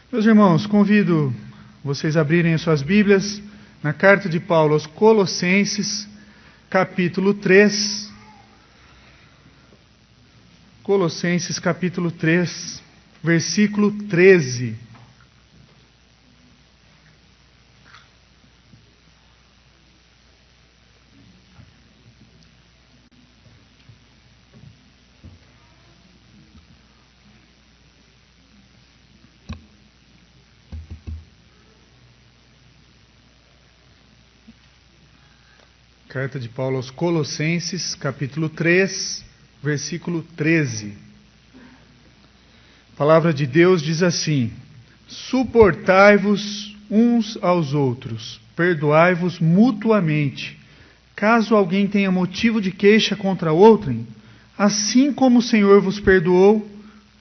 Meus irmãos, convido vocês a abrirem as suas Bíblias na carta de Paulo aos Colossenses, capítulo 3. Colossenses, capítulo 3, versículo 13. Carta de Paulo aos Colossenses, capítulo 3, versículo 13. A palavra de Deus diz assim: suportai-vos uns aos outros, perdoai-vos mutuamente, caso alguém tenha motivo de queixa contra outrem, assim como o Senhor vos perdoou,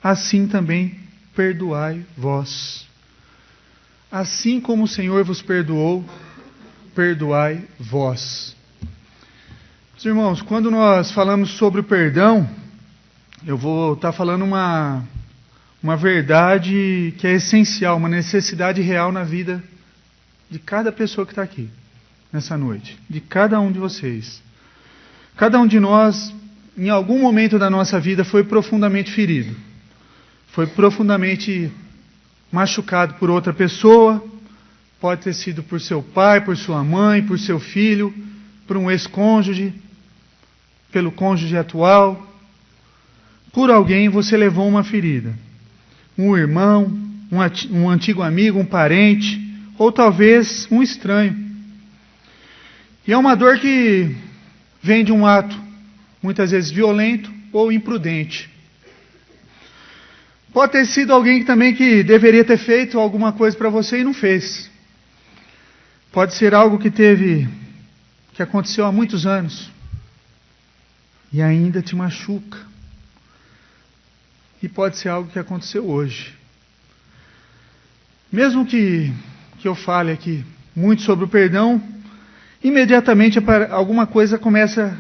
assim também perdoai vós. Assim como o Senhor vos perdoou, perdoai vós. Meus irmãos, quando nós falamos sobre o perdão, eu vou estar falando uma verdade que é essencial, uma necessidade real na vida de cada pessoa que está aqui, nessa noite, de cada um de vocês. Cada um de nós, em algum momento da nossa vida, foi profundamente ferido, foi profundamente machucado por outra pessoa, pode ter sido por seu pai, por sua mãe, por seu filho, por um ex-cônjuge, pelo cônjuge atual. Por alguém você levou uma ferida. Um irmão, um antigo amigo, um parente, ou talvez um estranho. E é uma dor que vem de um ato, muitas vezes violento ou imprudente. Pode ter sido alguém também que deveria ter feito alguma coisa para você e não fez. Pode ser algo que aconteceu há muitos anos e ainda te machuca. E pode ser algo que aconteceu hoje. Mesmo que eu fale aqui muito sobre o perdão, imediatamente alguma coisa começa a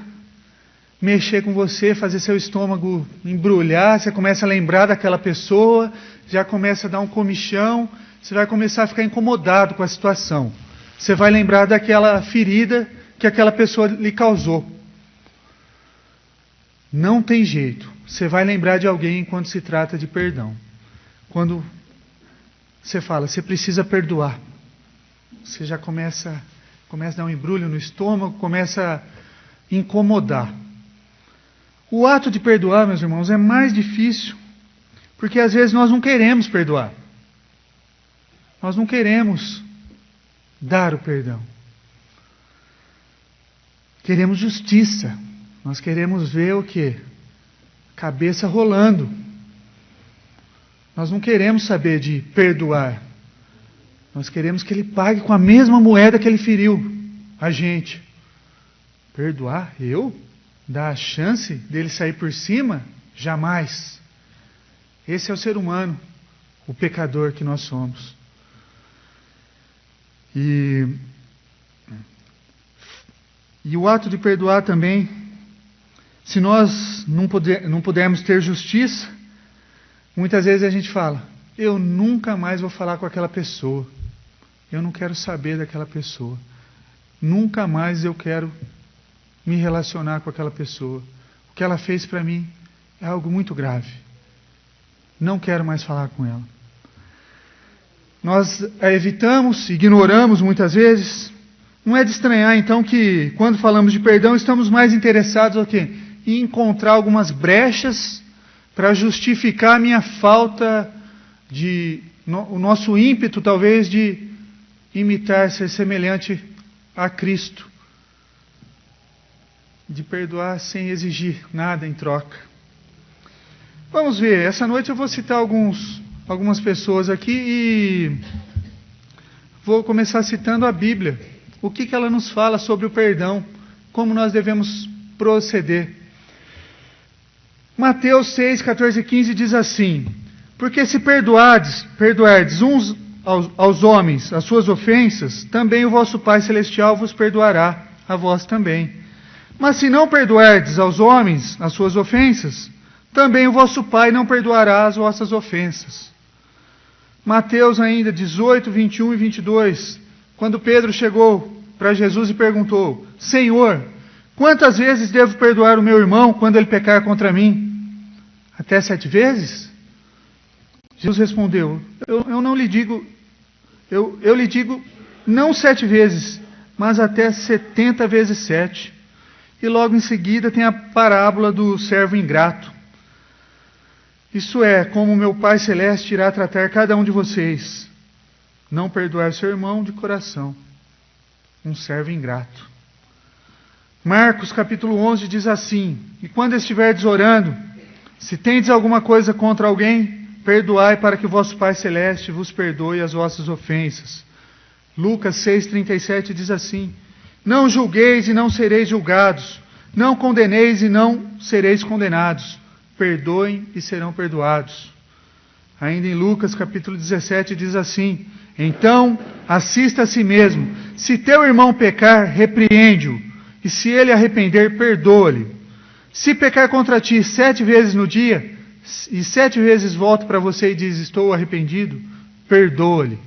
mexer com você, fazer seu estômago embrulhar, você começa a lembrar daquela pessoa, já começa a dar um comichão, você vai começar a ficar incomodado com a situação. Você vai lembrar daquela ferida que aquela pessoa lhe causou. Não tem jeito. Você vai lembrar de alguém quando se trata de perdão. Quando você fala, você precisa perdoar. Você já começa a dar um embrulho no estômago, começa a incomodar. O ato de perdoar, meus irmãos, é mais difícil, porque às vezes nós não queremos perdoar. Nós não queremos dar o perdão. Queremos justiça. Nós queremos ver o quê? Cabeça rolando. Nós não queremos saber de perdoar. Nós queremos que ele pague com a mesma moeda que ele feriu a gente. Perdoar? Eu? Dar a chance dele sair por cima? Jamais. Esse é o ser humano, o pecador que nós somos. E o ato de perdoar também, se nós não pudermos ter justiça, muitas vezes a gente fala, eu nunca mais vou falar com aquela pessoa. Eu não quero saber daquela pessoa. Nunca mais eu quero me relacionar com aquela pessoa. O que ela fez para mim é algo muito grave. Não quero mais falar com ela. Nós a evitamos, ignoramos muitas vezes. Não é de estranhar, então, que quando falamos de perdão, estamos mais interessados em encontrar algumas brechas para justificar a minha falta o nosso ímpeto, talvez, de imitar, ser semelhante a Cristo. De perdoar sem exigir nada em troca. Vamos ver, essa noite eu vou citar algumas pessoas aqui e vou começar citando a Bíblia. O que ela nos fala sobre o perdão, como nós devemos proceder. Mateus 6, 14 e 15 diz assim: porque se perdoardes uns aos homens as suas ofensas, também o vosso Pai Celestial vos perdoará a vós também. Mas se não perdoardes aos homens as suas ofensas, também o vosso Pai não perdoará as vossas ofensas. Mateus ainda 18, 21 e 22, quando Pedro chegou para Jesus e perguntou: Senhor, quantas vezes devo perdoar o meu irmão quando ele pecar contra mim? Até 7 vezes? Jesus respondeu: eu não lhe digo, eu lhe digo não 7 vezes, mas até 70 vezes 7. E logo em seguida tem a parábola do servo ingrato. Isso é, como meu Pai Celeste irá tratar cada um de vocês. Não perdoar seu irmão de coração. Um servo ingrato. Marcos capítulo 11 diz assim: E quando estiverdes orando, se tendes alguma coisa contra alguém, perdoai para que o vosso Pai Celeste vos perdoe as vossas ofensas. Lucas 6,37 diz assim: Não julgueis e não sereis julgados. Não condeneis e não sereis condenados. Perdoem e serão perdoados. Ainda em Lucas capítulo 17 diz assim: Então assista a si mesmo. Se teu irmão pecar, repreende-o. E se ele arrepender, perdoa-lhe. Se pecar contra ti 7 vezes no dia, e 7 vezes volta para você e diz: Estou arrependido, perdoa-lhe.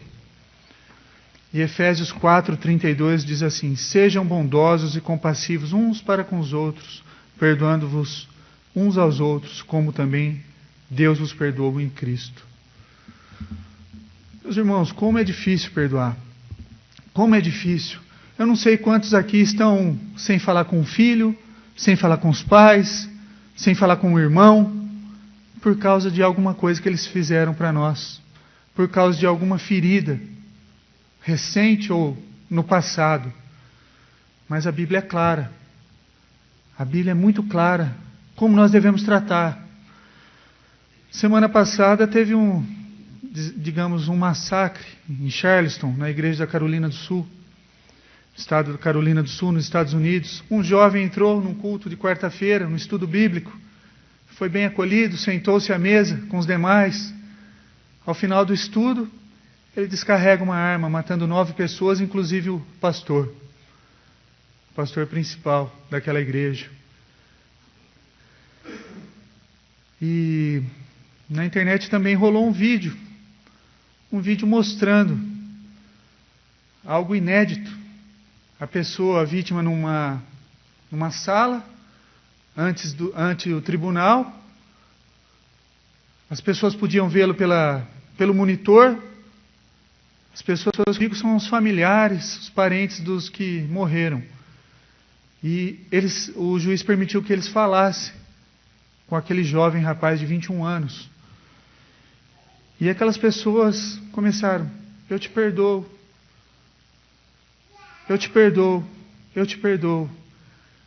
E Efésios 4:32 diz assim: Sejam bondosos e compassivos uns para com os outros, perdoando-vos uns aos outros, como também Deus vos perdoou em Cristo. Meus irmãos, como é difícil perdoar. Como é difícil. Eu não sei quantos aqui estão sem falar com o filho, sem falar com os pais, sem falar com o irmão, por causa de alguma coisa que eles fizeram para nós, por causa de alguma ferida, recente ou no passado. Mas a Bíblia é clara. A Bíblia é muito clara como nós devemos tratar. Semana passada teve um massacre em Charleston, na igreja da Carolina do Sul, estado da Carolina do Sul, nos Estados Unidos. Um jovem entrou num culto de quarta-feira, no estudo bíblico, foi bem acolhido, sentou-se à mesa com os demais. Ao final do estudo, ele descarrega uma arma, matando 9 pessoas, inclusive o pastor principal daquela igreja. E na internet também rolou um vídeo mostrando algo inédito. A vítima numa sala, ante o tribunal. As pessoas podiam vê-lo pelo monitor. As pessoas que eu digo são os familiares, os parentes dos que morreram. E o juiz permitiu que eles falassem com aquele jovem rapaz de 21 anos. E aquelas pessoas começaram: eu te perdoo, eu te perdoo, eu te perdoo.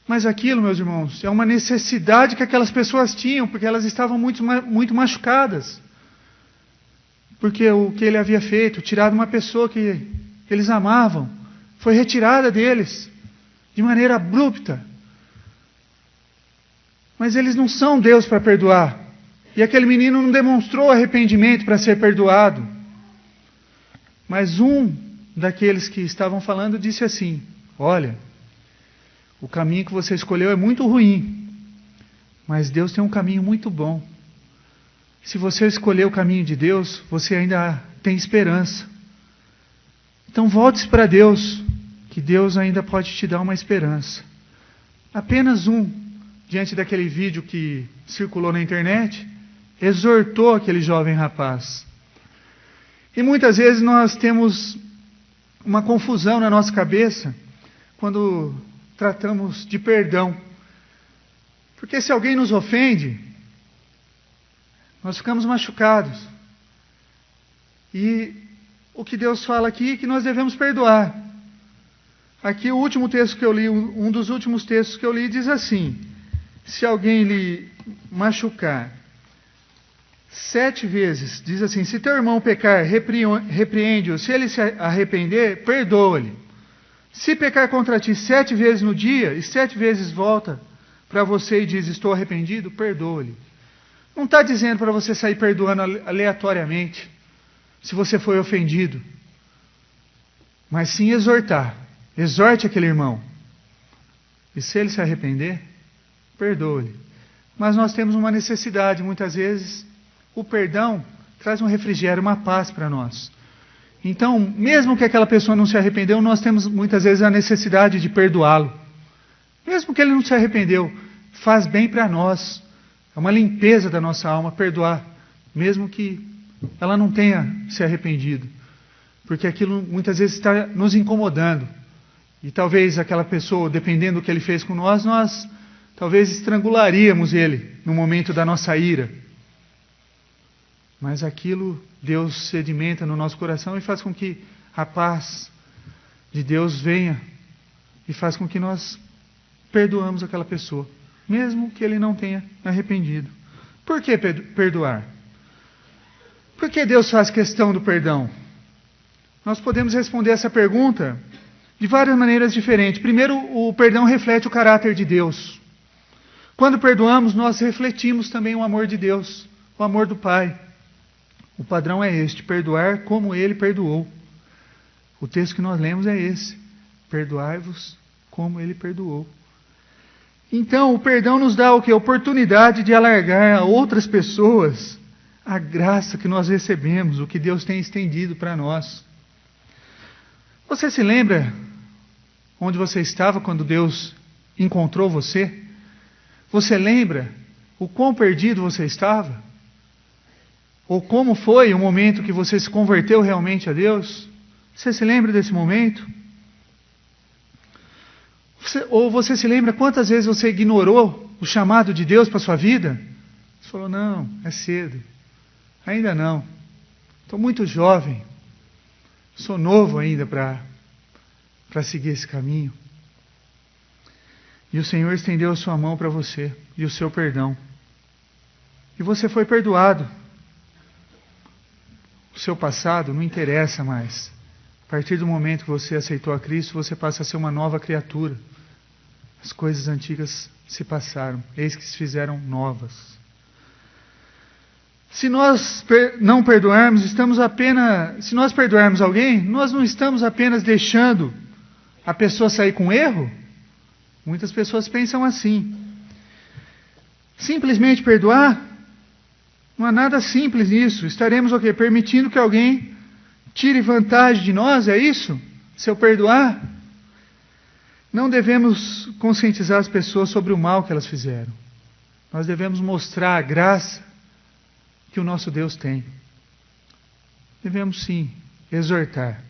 Mas aquilo, meus irmãos, é uma necessidade que aquelas pessoas tinham, porque elas estavam muito machucadas. Porque o que ele havia feito, tirado uma pessoa que eles amavam, foi retirada deles, de maneira abrupta. Mas eles não são Deus para perdoar. E aquele menino não demonstrou arrependimento para ser perdoado. Mas um daqueles que estavam falando disse assim: olha, o caminho que você escolheu é muito ruim, mas Deus tem um caminho muito bom. Se você escolher o caminho de Deus, você ainda tem esperança. Então volte-se para Deus, que Deus ainda pode te dar uma esperança. Apenas diante daquele vídeo que circulou na internet, exortou aquele jovem rapaz. E muitas vezes nós temos uma confusão na nossa cabeça quando tratamos de perdão. Porque se alguém nos ofende, nós ficamos machucados. E o que Deus fala aqui é que nós devemos perdoar. Aqui o último texto que eu li, um dos últimos textos que eu li, diz assim: se alguém lhe machucar 7 vezes, diz assim: se teu irmão pecar, repreende-o. Se ele se arrepender, perdoa-lhe. Se pecar contra ti 7 vezes no dia, e 7 vezes volta para você e diz: estou arrependido, perdoa-lhe. Não está dizendo para você sair perdoando aleatoriamente, se você foi ofendido. Mas sim exortar. Exorte aquele irmão. E se ele se arrepender, perdoe-lhe. Mas nós temos uma necessidade, muitas vezes, o perdão traz um refrigério, uma paz para nós. Então, mesmo que aquela pessoa não se arrependeu, nós temos muitas vezes a necessidade de perdoá-lo. Mesmo que ele não se arrependeu, faz bem para nós. É uma limpeza da nossa alma perdoar, mesmo que ela não tenha se arrependido. Porque aquilo muitas vezes está nos incomodando. E talvez aquela pessoa, dependendo do que ele fez com nós talvez estrangularíamos ele no momento da nossa ira. Mas aquilo Deus sedimenta no nosso coração e faz com que a paz de Deus venha e faz com que nós perdoamos aquela pessoa, mesmo que ele não tenha arrependido. Por que perdoar? Por que Deus faz questão do perdão? Nós podemos responder essa pergunta de várias maneiras diferentes. Primeiro, o perdão reflete o caráter de Deus. Quando perdoamos, nós refletimos também o amor de Deus, o amor do Pai. O padrão é este, perdoar como Ele perdoou. O texto que nós lemos é esse, perdoai-vos como Ele perdoou. Então, o perdão nos dá o quê? A oportunidade de alargar a outras pessoas a graça que nós recebemos, o que Deus tem estendido para nós. Você se lembra onde você estava quando Deus encontrou você? Você lembra o quão perdido você estava? Ou como foi o momento que você se converteu realmente a Deus? Você se lembra desse momento? Ou você se lembra quantas vezes você ignorou o chamado de Deus para a sua vida? Você falou, não, é cedo. Ainda não. Estou muito jovem. Sou novo ainda para seguir esse caminho. E o Senhor estendeu a sua mão para você e o seu perdão. E você foi perdoado. O seu passado não interessa mais. A partir do momento que você aceitou a Cristo, você passa a ser uma nova criatura. As coisas antigas se passaram, eis que se fizeram novas. Se nós não perdoarmos, se nós perdoarmos alguém, nós não estamos apenas deixando a pessoa sair com erro? Muitas pessoas pensam assim. Simplesmente perdoar? Não há nada simples nisso. Estaremos o quê? Permitindo que alguém tire vantagem de nós, é isso? Se eu perdoar? Não devemos conscientizar as pessoas sobre o mal que elas fizeram. Nós devemos mostrar a graça que o nosso Deus tem. Devemos sim exortar.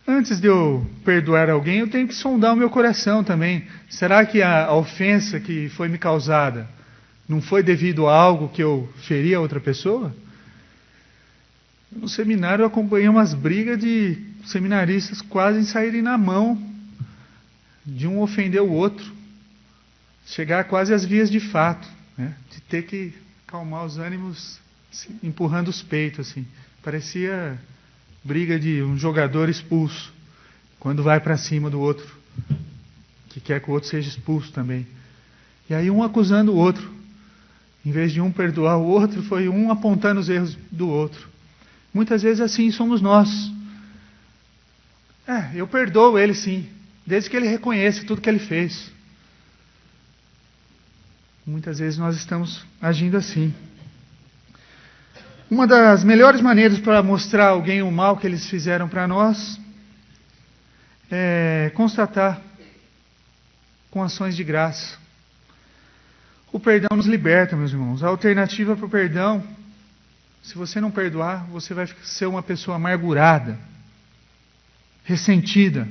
Antes de eu perdoar alguém, eu tenho que sondar o meu coração também. Será que a ofensa que foi me causada não foi devido a algo que eu feri a outra pessoa? No seminário eu acompanhei umas brigas de seminaristas quase saírem na mão, de um ofender o outro, chegar quase às vias de fato, né? De ter que acalmar os ânimos, assim, empurrando os peitos, assim. Parecia briga de um jogador expulso, quando vai para cima do outro, que quer que o outro seja expulso também. E aí um acusando o outro, em vez de um perdoar o outro, foi um apontando os erros do outro. Muitas vezes assim somos nós. Eu perdoo ele sim, desde que ele reconheça tudo que ele fez. Muitas vezes nós estamos agindo assim. Uma das melhores maneiras para mostrar a alguém o mal que eles fizeram para nós é constatar com ações de graça. O perdão nos liberta, meus irmãos. A alternativa para o perdão, se você não perdoar, você vai ser uma pessoa amargurada, ressentida.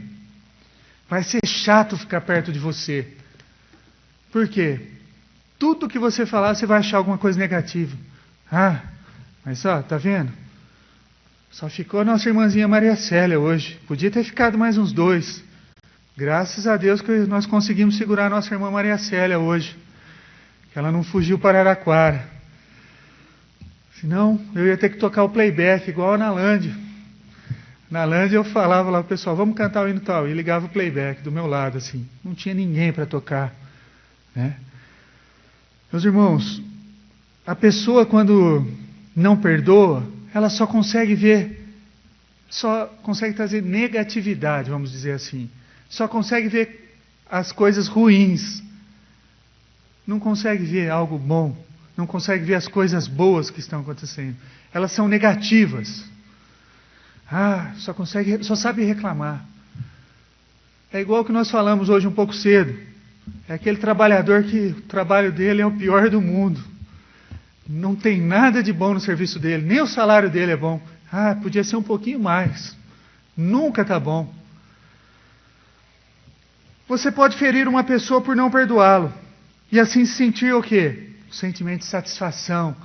Vai ser chato ficar perto de você. Por quê? Tudo que você falar, você vai achar alguma coisa negativa. Mas tá vendo? Só ficou a nossa irmãzinha Maria Célia hoje. Podia ter ficado mais uns 2. Graças a Deus que nós conseguimos segurar a nossa irmã Maria Célia hoje. Que ela não fugiu para Araraquara. Senão, eu ia ter que tocar o playback, igual na Lândia. Na Lândia eu falava lá pro pessoal, vamos cantar o hino tal. E ligava o playback do meu lado, assim. Não tinha ninguém para tocar, né? Meus irmãos, a pessoa quando não perdoa, ela só consegue trazer negatividade, vamos dizer assim. Só consegue ver as coisas ruins. Não consegue ver algo bom. não consegue ver as coisas boas que estão acontecendo. Elas são negativas. Só sabe reclamar. É igual que nós falamos hoje um pouco cedo. É aquele trabalhador que o trabalho dele é o pior do mundo. Não tem nada de bom no serviço dele, nem o salário dele é bom. Podia ser um pouquinho mais. Nunca está bom. Você pode ferir uma pessoa por não perdoá-lo. E assim se sentir o quê? Um sentimento de satisfação.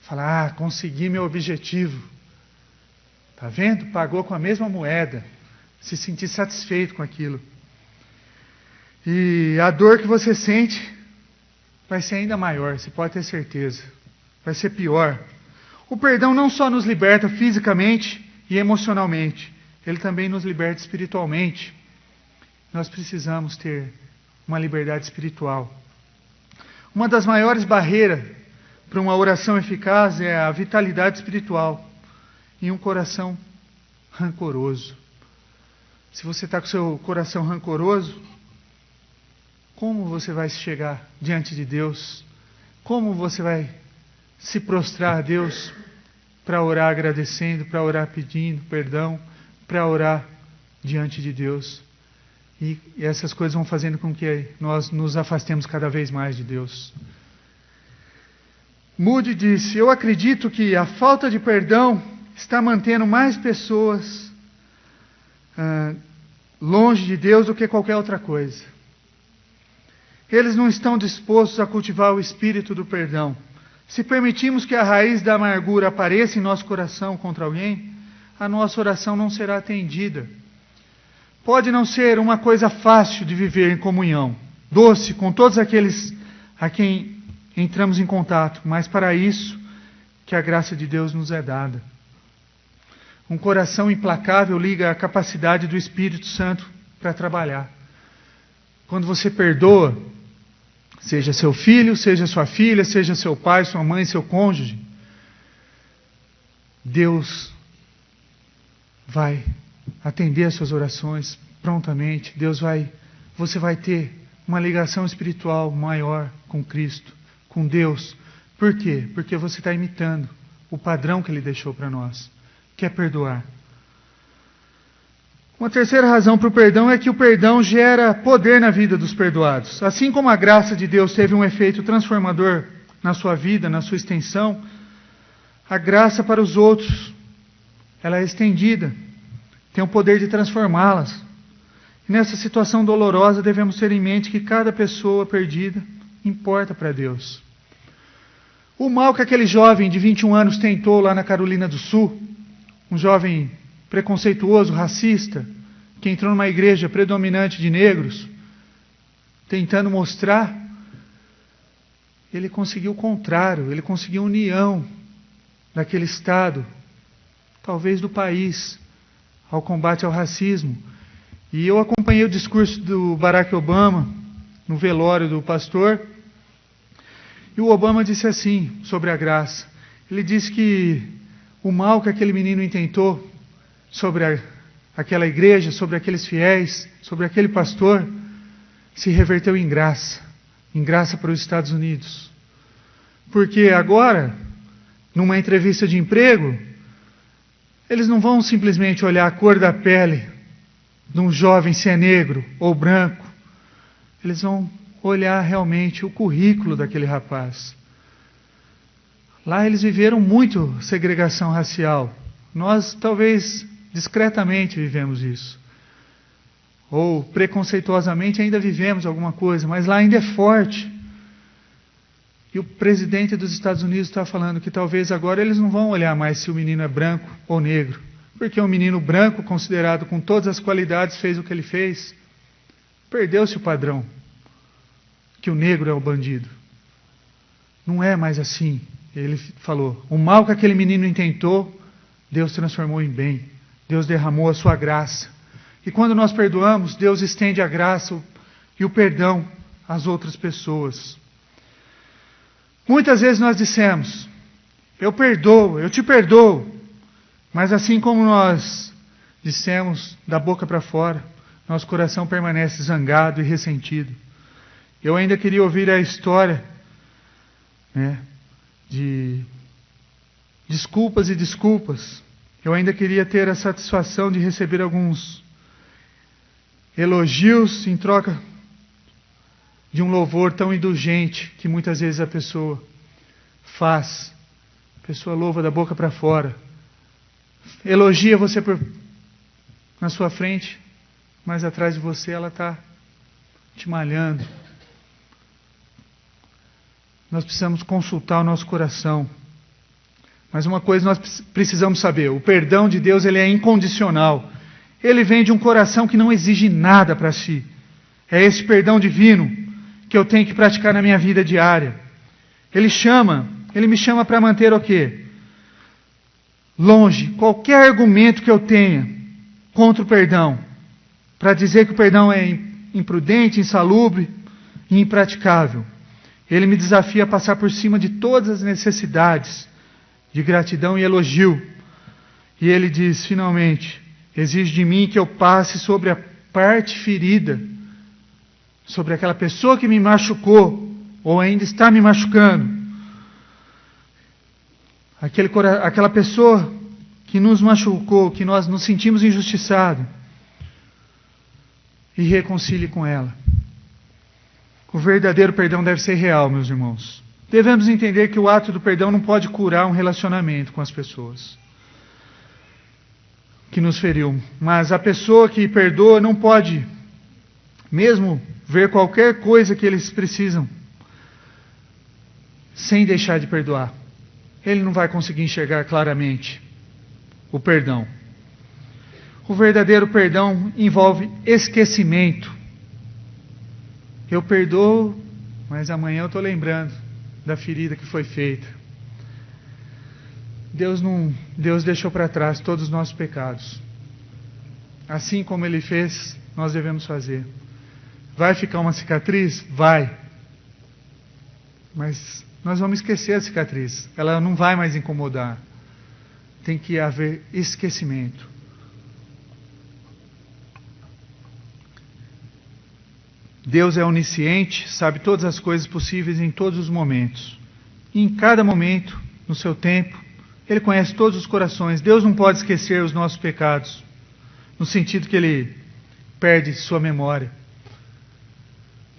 Falar, consegui meu objetivo. Está vendo? Pagou com a mesma moeda. Se sentir satisfeito com aquilo. E a dor que você sente vai ser ainda maior, você pode ter certeza. Vai ser pior. O perdão não só nos liberta fisicamente e emocionalmente, ele também nos liberta espiritualmente. Nós precisamos ter uma liberdade espiritual. Uma das maiores barreiras para uma oração eficaz é a vitalidade espiritual e um coração rancoroso. Se você está com seu coração rancoroso, como você vai chegar diante de Deus? Como você vai se prostrar a Deus para orar agradecendo, para orar pedindo perdão, para orar diante de Deus? E essas coisas vão fazendo com que nós nos afastemos cada vez mais de Deus. Moody disse: eu acredito que a falta de perdão está mantendo mais pessoas longe de Deus do que qualquer outra coisa. Eles não estão dispostos a cultivar o espírito do perdão. Se permitirmos que a raiz da amargura apareça em nosso coração contra alguém, a nossa oração não será atendida. Pode não ser uma coisa fácil de viver em comunhão, doce com todos aqueles a quem entramos em contato, mas para isso que a graça de Deus nos é dada. Um coração implacável liga a capacidade do Espírito Santo para trabalhar. Quando você perdoa, seja seu filho, seja sua filha, seja seu pai, sua mãe, seu cônjuge, Deus vai atender as suas orações prontamente. Você vai ter uma ligação espiritual maior com Cristo, com Deus. Por quê? Porque você está imitando o padrão que Ele deixou para nós, que é perdoar. Uma terceira razão para o perdão é que o perdão gera poder na vida dos perdoados. Assim como a graça de Deus teve um efeito transformador na sua vida, na sua extensão, a graça para os outros, ela é estendida, tem o poder de transformá-las. E nessa situação dolorosa devemos ter em mente que cada pessoa perdida importa para Deus. O mal que aquele jovem de 21 anos tentou lá na Carolina do Sul, um jovem preconceituoso, racista, que entrou numa igreja predominante de negros, tentando mostrar, ele conseguiu o contrário, ele conseguiu união daquele estado, talvez do país, ao combate ao racismo. E eu acompanhei o discurso do Barack Obama, no velório do pastor, e o Obama disse assim, sobre a graça. Ele disse que o mal que aquele menino intentou sobre aquela igreja, sobre aqueles fiéis, sobre aquele pastor, se reverteu em graça para os Estados Unidos. Porque agora, numa entrevista de emprego, eles não vão simplesmente olhar a cor da pele de um jovem, se é negro ou branco. Eles vão olhar realmente o currículo daquele rapaz. Lá eles viveram muito segregação racial. Nós, talvez, discretamente vivemos isso. Ou preconceituosamente ainda vivemos alguma coisa, mas lá ainda é forte. E o presidente dos Estados Unidos está falando que talvez agora eles não vão olhar mais se o menino é branco ou negro. Porque um menino branco, considerado com todas as qualidades, fez o que ele fez. Perdeu-se o padrão. Que o negro é o bandido. Não é mais assim. Ele falou, o mal que aquele menino intentou, Deus transformou em bem. Deus derramou a sua graça. E quando nós perdoamos, Deus estende a graça e o perdão às outras pessoas. Muitas vezes nós dissemos, eu perdoo, eu te perdoo. Mas assim como nós dissemos da boca para fora, nosso coração permanece zangado e ressentido. Eu ainda queria ouvir a história, de desculpas e desculpas. Eu ainda queria ter a satisfação de receber alguns elogios em troca de um louvor tão indulgente que muitas vezes a pessoa faz. A pessoa louva da boca para fora. Elogia você na sua frente, mas atrás de você ela está te malhando. Nós precisamos consultar o nosso coração. Mas uma coisa nós precisamos saber: o perdão de Deus, ele é incondicional. Ele vem de um coração que não exige nada para si. É esse perdão divino que eu tenho que praticar na minha vida diária. Ele me chama para manter o quê? Longe qualquer argumento que eu tenha contra o perdão, para dizer que o perdão é imprudente, insalubre e impraticável. Ele me desafia a passar por cima de todas as necessidades de gratidão e elogio. E ele diz, finalmente, exige de mim que eu passe sobre a parte ferida, sobre aquela pessoa que me machucou, ou ainda está me machucando. Aquela pessoa que nos machucou, que nós nos sentimos injustiçados, e reconcilie com ela. O verdadeiro perdão deve ser real, meus irmãos. Devemos entender que o ato do perdão não pode curar um relacionamento com as pessoas que nos feriu. Mas a pessoa que perdoa não pode, mesmo ver qualquer coisa que eles precisam, sem deixar de perdoar. Ele não vai conseguir enxergar claramente o perdão. O verdadeiro perdão envolve esquecimento. Eu perdoo, mas amanhã eu estou lembrando da ferida que foi feita. Deus deixou para trás todos os nossos pecados. Assim como Ele fez, nós devemos fazer. Vai ficar uma cicatriz? Vai. Mas nós vamos esquecer a cicatriz. Ela não vai mais incomodar. Tem que haver esquecimento. Deus é onisciente, sabe todas as coisas possíveis em todos os momentos. E em cada momento, no seu tempo, Ele conhece todos os corações. Deus não pode esquecer os nossos pecados, no sentido que Ele perde sua memória.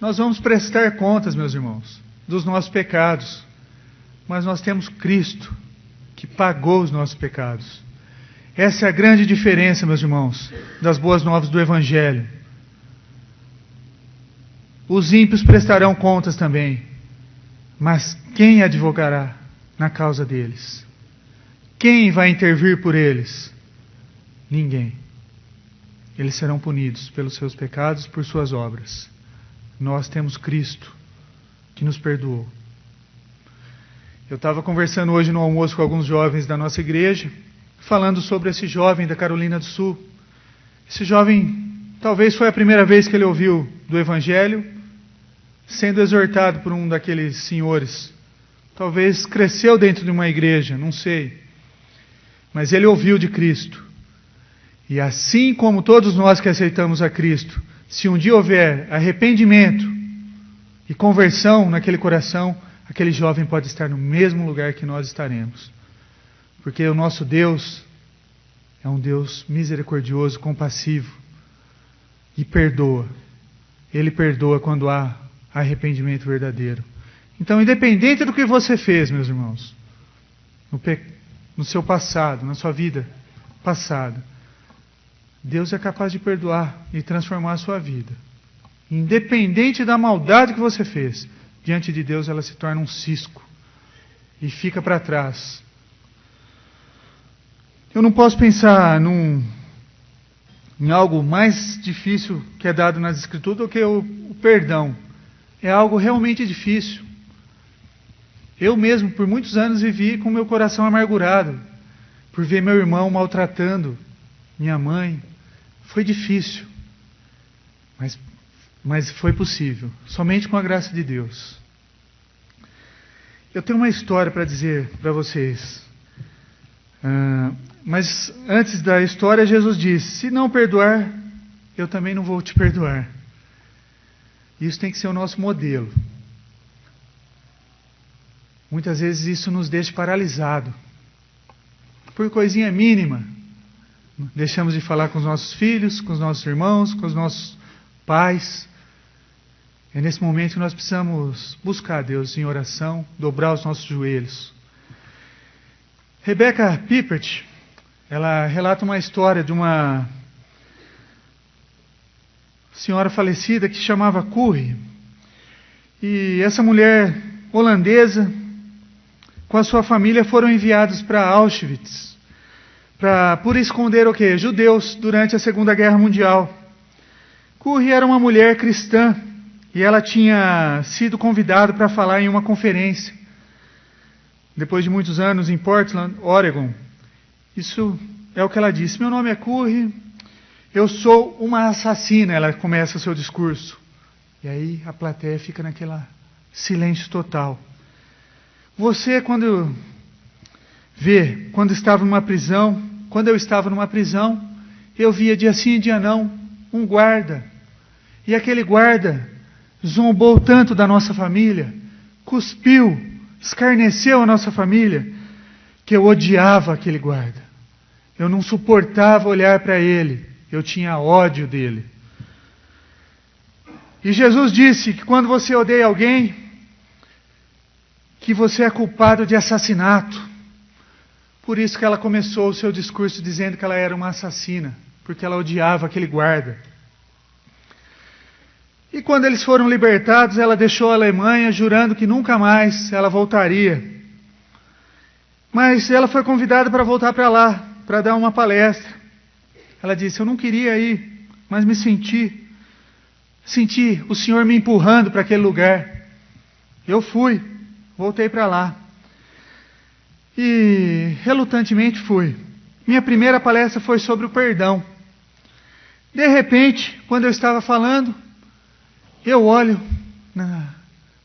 Nós vamos prestar contas, meus irmãos, dos nossos pecados. Mas nós temos Cristo, que pagou os nossos pecados. Essa é a grande diferença, meus irmãos, das boas novas do Evangelho. Os ímpios prestarão contas também, mas quem advogará na causa deles? Quem vai intervir por eles? Ninguém. Eles serão punidos pelos seus pecados, por suas obras. Nós temos Cristo, que nos perdoou. Eu estava conversando hoje no almoço com alguns jovens da nossa igreja, falando sobre esse jovem da Carolina do Sul. Esse jovem, talvez foi a primeira vez que ele ouviu do Evangelho, sendo exortado por um daqueles senhores. Talvez cresceu dentro de uma igreja, não sei. Mas ele ouviu de Cristo. E assim como todos nós que aceitamos a Cristo, se um dia houver arrependimento e conversão naquele coração, aquele jovem pode estar no mesmo lugar que nós estaremos. Porque o nosso Deus é um Deus misericordioso, compassivo e perdoa. Ele perdoa quando há arrependimento verdadeiro. Então, independente do que você fez, meus irmãos, no seu passado, na sua vida passada, Deus é capaz de perdoar e transformar a sua vida. Independente da maldade que você fez, diante de Deus ela se torna um cisco e fica para trás. Eu não posso pensar em algo mais difícil que é dado nas Escrituras do que o perdão. É algo realmente difícil. Eu mesmo, por muitos anos, vivi com meu coração amargurado, por ver meu irmão maltratando minha mãe. Foi difícil, mas foi possível, somente com a graça de Deus. Eu tenho uma história para dizer para vocês. Mas antes da história, Jesus disse: se não perdoar, eu também não vou te perdoar. Isso tem que ser o nosso modelo. Muitas vezes isso nos deixa paralisado. Por coisinha mínima, deixamos de falar com os nossos filhos, com os nossos irmãos, com os nossos pais. É nesse momento que nós precisamos buscar a Deus em oração, dobrar os nossos joelhos. Rebecca Pippert, ela relata uma história de uma senhora falecida que se chamava Curry. E essa mulher holandesa, com a sua família, foram enviados para Auschwitz, por esconder o quê? Judeus durante a Segunda Guerra Mundial. Curry era uma mulher cristã e ela tinha sido convidada para falar em uma conferência, depois de muitos anos em Portland, Oregon. Isso é o que ela disse: meu nome é Curry, eu sou uma assassina. Ela começa o seu discurso. E aí a plateia fica naquele silêncio total. Você, quando estava numa prisão, quando eu estava numa prisão, eu via dia sim e dia não um guarda. E aquele guarda zombou tanto da nossa família, cuspiu, escarneceu a nossa família, que eu odiava aquele guarda. Eu não suportava olhar para ele, eu tinha ódio dele. E Jesus disse que quando você odeia alguém, que você é culpado de assassinato. Por isso que ela começou o seu discurso dizendo que ela era uma assassina, porque ela odiava aquele guarda. E quando eles foram libertados, ela deixou a Alemanha, jurando que nunca mais ela voltaria. Mas ela foi convidada para voltar para lá, para dar uma palestra. Ela disse: eu não queria ir, mas me senti o Senhor me empurrando para aquele lugar. Eu fui, voltei para lá. E relutantemente fui. Minha primeira palestra foi sobre o perdão. De repente, quando eu estava falando, eu olho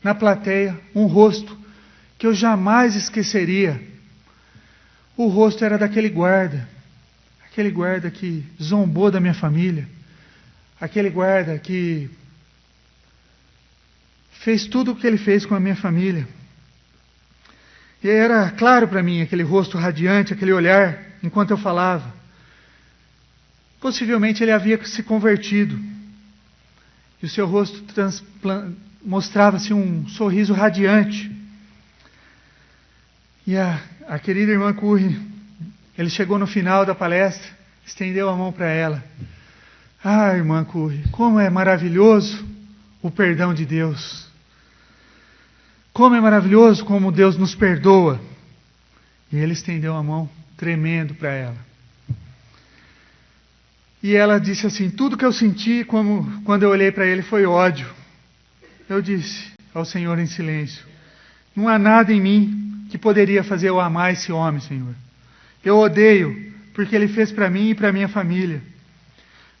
na plateia um rosto que eu jamais esqueceria. O rosto era daquele guarda. Aquele guarda que zombou da minha família. Aquele guarda que fez tudo o que ele fez com a minha família. E era claro para mim aquele rosto radiante, aquele olhar, enquanto eu falava. Possivelmente ele havia se convertido. E o seu rosto mostrava-se um sorriso radiante. E a querida irmã Curry, ele chegou no final da palestra, estendeu a mão para ela. Ah, irmã Curry, como é maravilhoso o perdão de Deus. Como é maravilhoso como Deus nos perdoa. E ele estendeu a mão, tremendo, para ela. E ela disse assim: tudo que eu senti quando eu olhei para ele foi ódio. Eu disse ao Senhor em silêncio: não há nada em mim que poderia fazer eu amar esse homem, Senhor. Eu odeio, porque ele fez para mim e para minha família.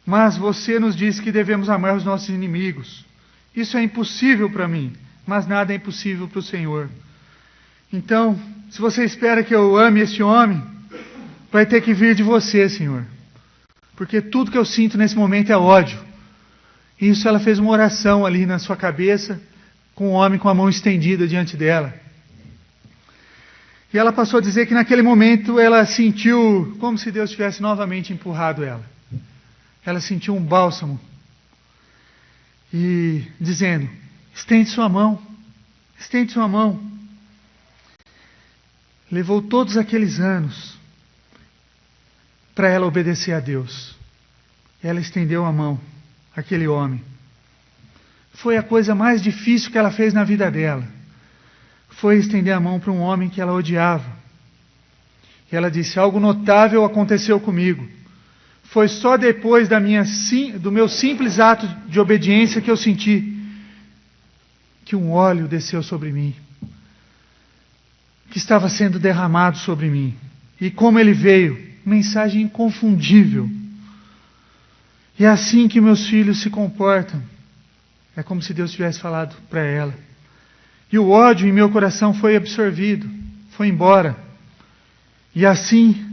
Mas você nos disse que devemos amar os nossos inimigos. Isso é impossível para mim, mas nada é impossível para o Senhor. Então, se você espera que eu ame esse homem, vai ter que vir de você, Senhor. Porque tudo que eu sinto nesse momento é ódio. Isso ela fez uma oração ali na sua cabeça, com o homem com a mão estendida diante dela. E ela passou a dizer que naquele momento ela sentiu como se Deus tivesse novamente empurrado ela. Ela sentiu um bálsamo. E dizendo: estende sua mão, estende sua mão. Levou todos aqueles anos para ela obedecer a Deus. Ela estendeu a mão àquele homem. Foi a coisa mais difícil que ela fez na vida dela. Foi estender a mão para um homem que ela odiava. E ela disse: algo notável aconteceu comigo. Foi só depois do meu simples ato de obediência que eu senti que um óleo desceu sobre mim, que estava sendo derramado sobre mim. E como ele veio, mensagem inconfundível. E é assim que meus filhos se comportam. É como se Deus tivesse falado para ela. E o ódio em meu coração foi absorvido, foi embora. E assim,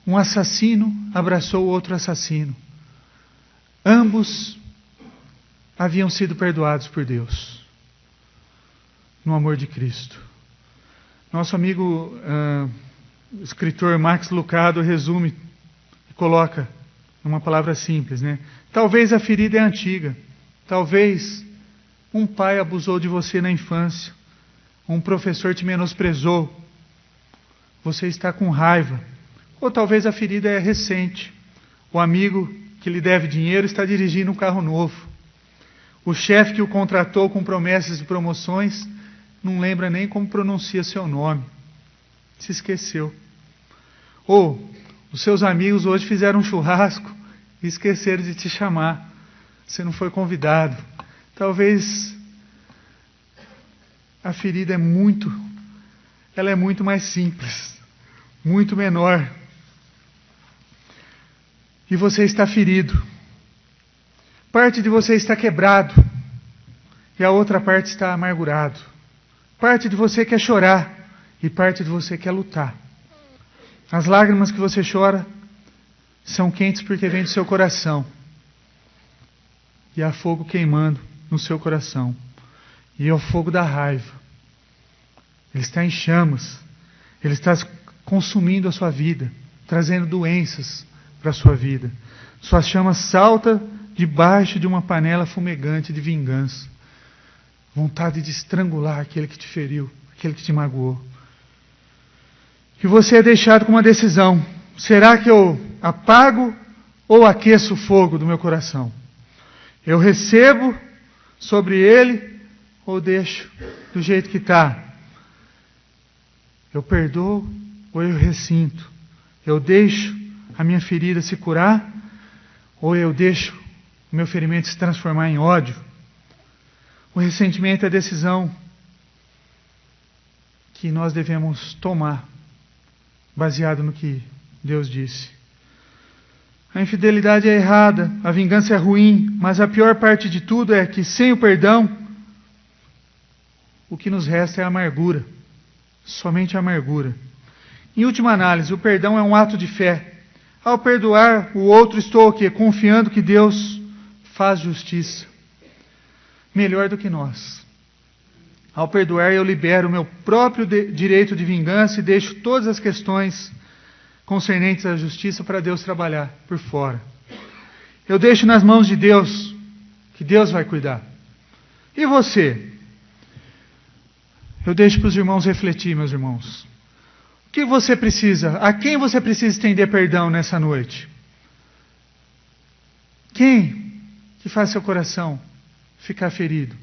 um assassino abraçou outro assassino. Ambos haviam sido perdoados por Deus, no amor de Cristo. Nosso amigo escritor Max Lucado resume e coloca numa palavra simples, né? Talvez a ferida é antiga. Talvez um pai abusou de você na infância. Um professor te menosprezou. Você está com raiva. Ou talvez a ferida é recente. O amigo que lhe deve dinheiro está dirigindo um carro novo. O chefe que o contratou com promessas de promoções não lembra nem como pronuncia seu nome. Se esqueceu. Ou os seus amigos hoje fizeram um churrasco e esqueceram de te chamar. Você não foi convidado. Talvez a ferida é muito mais simples, muito menor. E você está ferido. Parte de você está quebrado e a outra parte está amargurado. Parte de você quer chorar e parte de você quer lutar. As lágrimas que você chora são quentes porque vêm do seu coração. E há fogo queimando no seu coração. E é o fogo da raiva. Ele está em chamas. Ele está consumindo a sua vida, trazendo doenças para a sua vida. Sua chama salta debaixo de uma panela fumegante de vingança. Vontade de estrangular aquele que te feriu, aquele que te magoou. E você é deixado com uma decisão. Será que eu apago ou aqueço o fogo do meu coração? Eu recebo sobre ele ou deixo do jeito que está? Eu perdoo ou eu ressinto? Eu deixo a minha ferida se curar ou eu deixo o meu ferimento se transformar em ódio? O ressentimento é a decisão que nós devemos tomar, baseado no que Deus disse. A infidelidade é errada, a vingança é ruim, mas a pior parte de tudo é que sem o perdão, o que nos resta é a amargura. Somente a amargura. Em última análise, o perdão é um ato de fé. Ao perdoar o outro, estou o quê? Confiando que Deus faz justiça. Melhor do que nós. Ao perdoar, eu libero o meu próprio direito de vingança e deixo todas as questões concernentes à justiça para Deus trabalhar por fora. Eu deixo nas mãos de Deus, que Deus vai cuidar. E você? Eu deixo para os irmãos refletir, meus irmãos. O que você precisa? A quem você precisa estender perdão nessa noite? Quem que faz seu coração ficar ferido?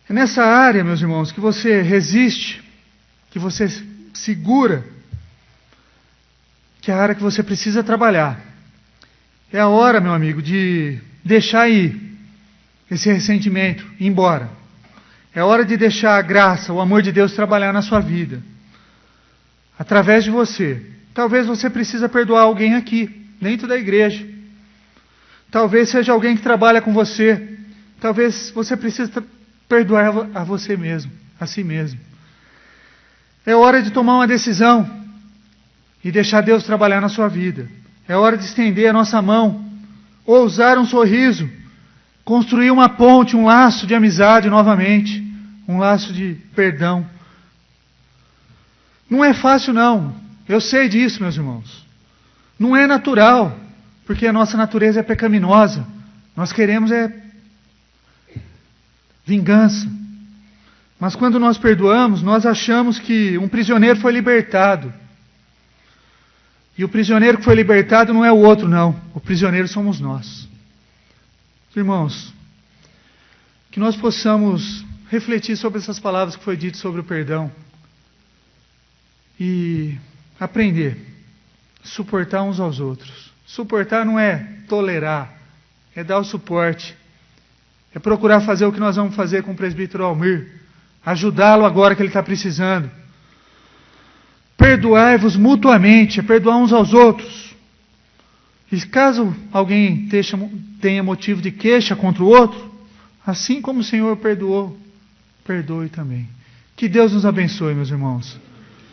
É nessa área, meus irmãos, que você resiste, que você segura, que é a área que você precisa trabalhar. É a hora, meu amigo, de deixar ir esse ressentimento, ir embora. É hora de deixar a graça, o amor de Deus trabalhar na sua vida. Através de você. Talvez você precise perdoar alguém aqui, dentro da igreja. Talvez seja alguém que trabalha com você. Talvez você precise perdoar a você mesmo, a si mesmo. É hora de tomar uma decisão e deixar Deus trabalhar na sua vida. É hora de estender a nossa mão, ousar um sorriso, construir uma ponte, um laço de amizade novamente, um laço de perdão. Não é fácil não, eu sei disso, meus irmãos. Não é natural, porque a nossa natureza é pecaminosa. Nós queremos vingança. Mas quando nós perdoamos, nós achamos que um prisioneiro foi libertado. E o prisioneiro que foi libertado não é o outro, não. O prisioneiro somos nós. Irmãos, que nós possamos refletir sobre essas palavras que foi dito sobre o perdão. E aprender a suportar uns aos outros. Suportar não é tolerar, é dar o suporte. É procurar fazer o que nós vamos fazer com o presbítero Almir. Ajudá-lo agora que ele está precisando. Perdoai-vos mutuamente, é perdoar uns aos outros. E caso alguém tenha motivo de queixa contra o outro, assim como o Senhor perdoou, perdoe também. Que Deus nos abençoe, meus irmãos.